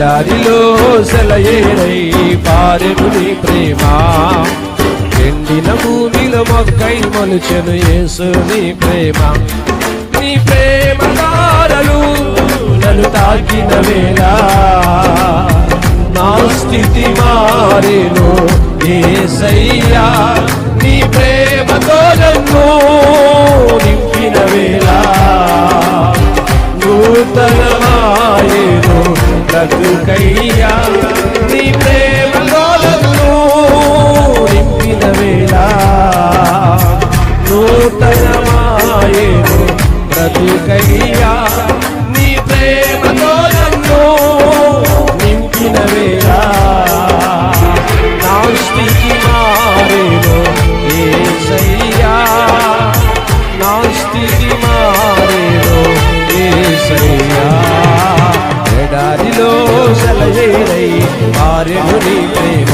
ఎడారిలో సెలయేరై పారెను నీ ప్రేమ, ఎండిన భూమిలో మొక్కై మొలుచెను యేసు నీ ప్రేమ. నీ ప్రేమ దారలు నన్ను తాకిన వేళ నా స్థితి మారేను యేసయ్యా. నీ ప్రేమతో నన్ను నింపిన వేళ నూతనమాయేను బ్రతుకయ్యా. నీ ప్రేమతో నన్ను నింపిన వేళ నూతనమాయేను బ్రతుకయ్యా. నీ ప్రేమతో నన్ను నింపిన వేళ నా స్థితి మారేను యేసయ్యా. నా స్థితి మారేను యేసయ్యా. ఎడారిలో సెలయేరై పారెను నీ ప్రేమ.